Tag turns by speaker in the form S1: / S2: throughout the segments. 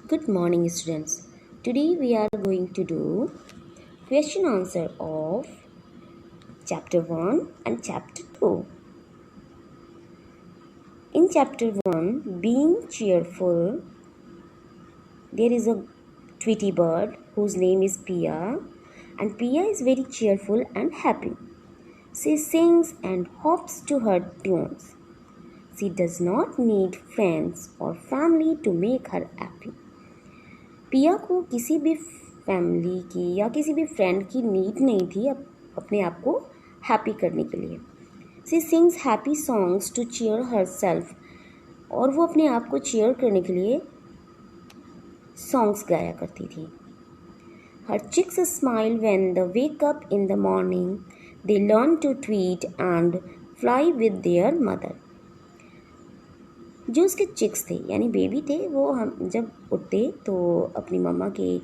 S1: Good morning, students. Today we are going to do question answer of chapter 1 and chapter 2. In chapter 1, being cheerful, there is a Tweety bird whose name is Pia, and Pia is very cheerful and happy. She sings and hops to her tunes. She does not need friends or family to make her happy. पिया को किसी भी family की या किसी भी friend की need नहीं थी अपने आप को हैप्पी करने के लिए. She sings happy songs to cheer herself, और वो अपने आप को चीयर करने के लिए सॉन्ग्स गाया करती थी. Her chicks smile when the wake up in the morning, they learn to tweet and fly with their mother. जो उसके चिक्स थे यानी बेबी थे, वो हम जब उठते तो अपनी मम्मा के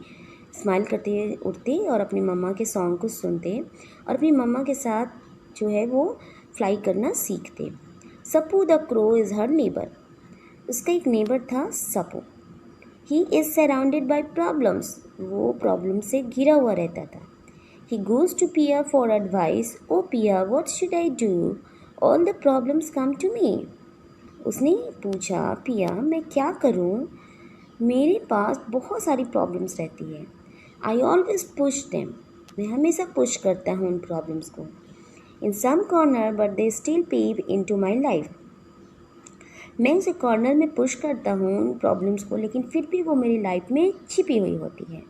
S1: स्माइल करते उठते और अपनी मम्मा के सॉन्ग को सुनते और अपनी मम्मा के साथ जो है वो फ्लाई करना सीखते. Sapu the crow is her neighbour. उसका एक नेबर था Sapu. He is surrounded by problems. वो प्रॉब्लम से घिरा हुआ रहता था. He goes to Pia for advice. Oh Pia, what should I do? All the problems come to me. उसने पूछा, पिया मैं क्या करूं? मेरे पास बहुत सारी प्रॉब्लम्स रहती है. I always push them. मैं हमेशा पुश करता हूँ उन प्रॉब्लम्स को. In some corner but they still pave into my life. मैं उसे कॉर्नर में पुश करता हूँ उन प्रॉब्लम्स को, लेकिन फिर भी वो मेरी लाइफ में छिपी हुई होती है.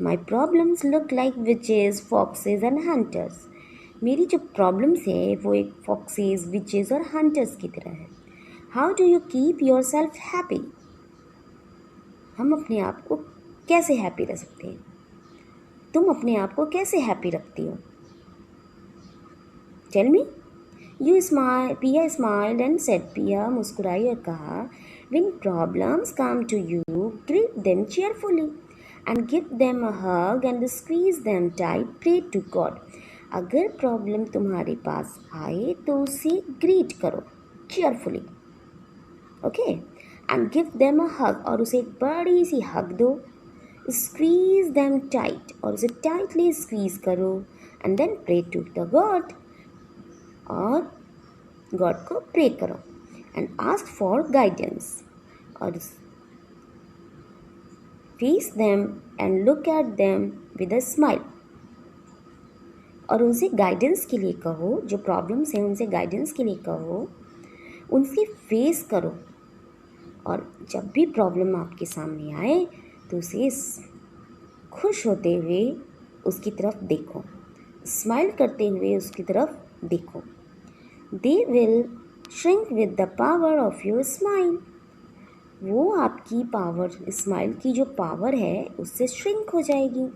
S1: My problems look like witches, foxes and hunters. मेरी जो प्रॉब्लम्स है वो एक फॉक्सेज, विचेज और हंटर्स की तरह है. How do you keep your self happy? हम अपने आप को कैसे हैप्पी रख सकते हैं? तुम अपने आप को कैसे हैप्पी रखती हो? Tell me. You smile. Pia smiled and said. Pia मुस्कुराई और कहा, when problems come to you, greet them cheerfully and give them a hug and squeeze them tight. Pray to God. अगर प्रॉब्लम तुम्हारे पास आए तो उसे ग्रीट करो cheerfully, okay, and give them a hug, और उसे एक बड़ी सी हग दो. स्क्वीज देम टाइट, और उसे टाइटली स्क्वीज करो. And then pray to the God, और गॉड को प्रे करो. एंड आस्क फॉर गाइडेंस, और face them and look at them with a smile. और उनसे गाइडेंस के लिए कहो. जो प्रॉब्लम्स हैं उनसे गाइडेंस के लिए कहो, उनसे फेस करो. और जब भी प्रॉब्लम आपके सामने आए तो उसे खुश होते हुए उसकी तरफ देखो, स्माइल करते हुए उसकी तरफ देखो. They will shrink with the power of your smile. वो आपकी पावर, स्माइल की जो पावर है उससे श्रिंक हो जाएगी.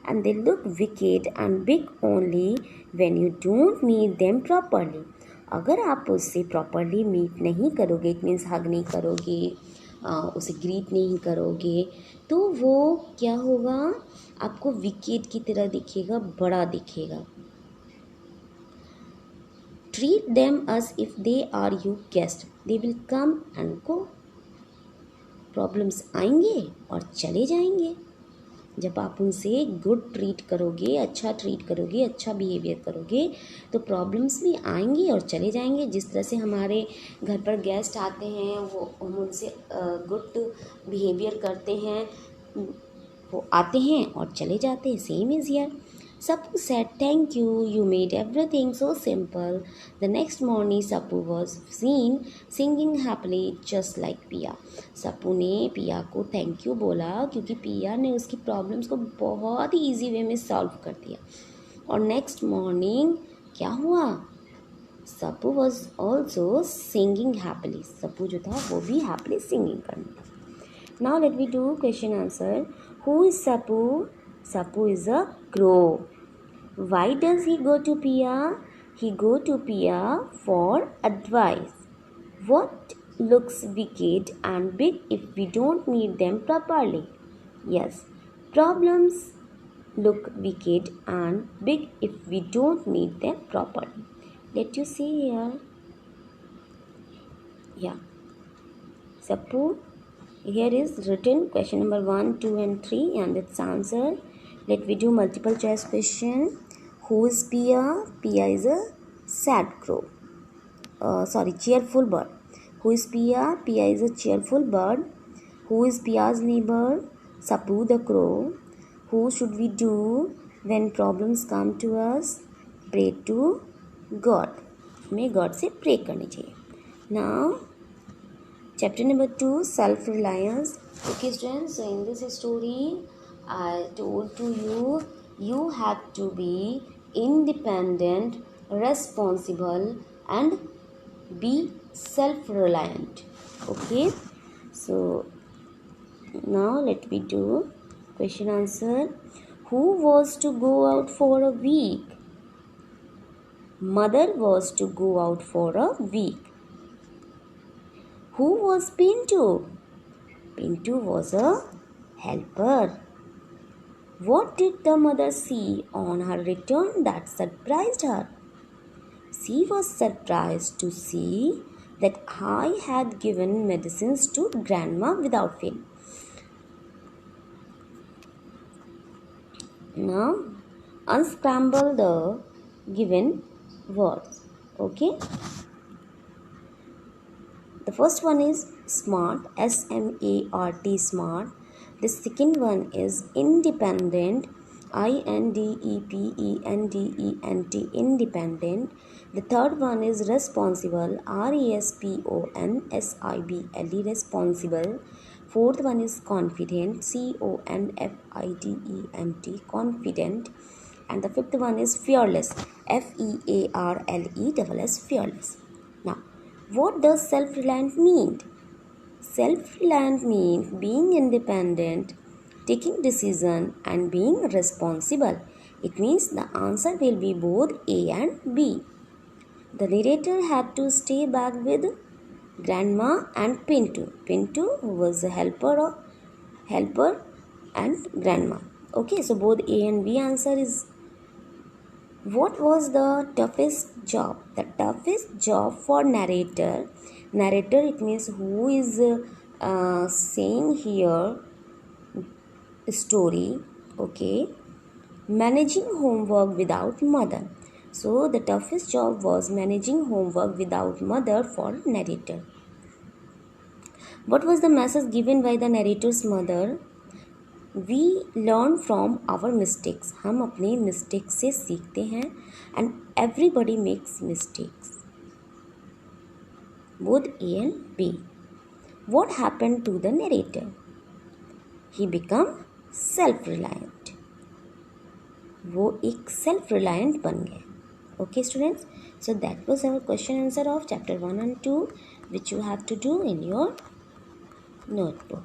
S1: And they look wicked and big only when you don't meet them properly. अगर आप उससे प्रॉपरली मीट नहीं करोगे, इट मीन्स हग नहीं करोगे, उसे ग्रीट नहीं करोगे, तो वो क्या होगा? आपको विकेट की तरह दिखेगा, बड़ा दिखेगा. Treat them as if they are you guest. They will come and go. Problems आएंगे और चले जाएंगे. जब आप उनसे गुड ट्रीट करोगे, अच्छा ट्रीट करोगे, अच्छा बिहेवियर करोगे, तो प्रॉब्लम्स भी आएंगी और चले जाएंगे. जिस तरह से हमारे घर पर गेस्ट आते हैं, वो हम उनसे गुड बिहेवियर करते हैं, वो आते हैं और चले जाते हैं. Same is here. Sapu said, thank you, you made everything so simple. The next morning, Sapu was seen singing happily just like Pia. Sapu ने पिया को थैंक यू बोला क्योंकि पिया ने उसकी प्रॉब्लम्स को बहुत ही ईजी वे में सॉल्व कर दिया. और नेक्स्ट मॉर्निंग क्या हुआ? Sapu was also singing happily. Sapu जो था वो भी हैप्पीली सिंगिंग करने लगा. Now let we do question answer. Who is Sapu? Sapu is a crow. Why does he go to Pia? He go to Pia for advice. What looks wicked and big if we don't meet them properly? Yes, problems look wicked and big if we don't meet them properly. Let you see here. Yeah. Sapu Here is written question number 1, 2 and 3 and its answer. Let me do multiple choice question. Who is Pia? Pia is a sad crow. Cheerful bird. Who is Pia? Pia is a cheerful bird. Who is Pia's neighbor? Sapu the crow. Who should we do when problems come to us? Pray to God. हमें God से pray करनी चाहिए. Now, chapter number 2, self-reliance. Okay, students, so in this story, I told to you, you have to be independent, responsible, and be self-reliant. Okay, so now let me do question answer. Who was to go out for a week? Mother was to go out for a week. Who was Pintu? Pintu was a helper. What did the mother see on her return that surprised her? She was surprised to see that I had given medicines to grandma without fail. Now, unscramble the given words. Okay. The first one is smart, S-M-A-R-T, smart. The second one is independent, I-N-D-E-P-E-N-D-E-N-T, independent. The third one is responsible, R-E-S-P-O-N-S-I-B-L-E, responsible. Fourth one is confident, C-O-N-F-I-D-E-N-T, confident. And the fifth one is fearless, F-E-A-R-L-E-S-S, fearless. Now, what does self-reliant mean? Self-reliant means being independent, taking decision and being responsible. It means the answer will be both A and B. The narrator had to stay back with grandma and Pintu. Pintu was a helper and grandma. Okay, so both A and B answer is. What was the toughest job? The toughest job for narrator. Narrator, it means who is saying here story. Okay. Managing homework without mother. So the toughest job was managing homework without mother for narrator. What was the message given by the narrator's mother? We learn from our mistakes. हम अपने mistakes से सीखते हैं and everybody makes mistakes. Both A and B. What happened to the narrator? He became self-reliant. वो एक self-reliant बन गए. Okay, students. So that was our question answer of chapter 1 and 2, which you have to do in your notebook.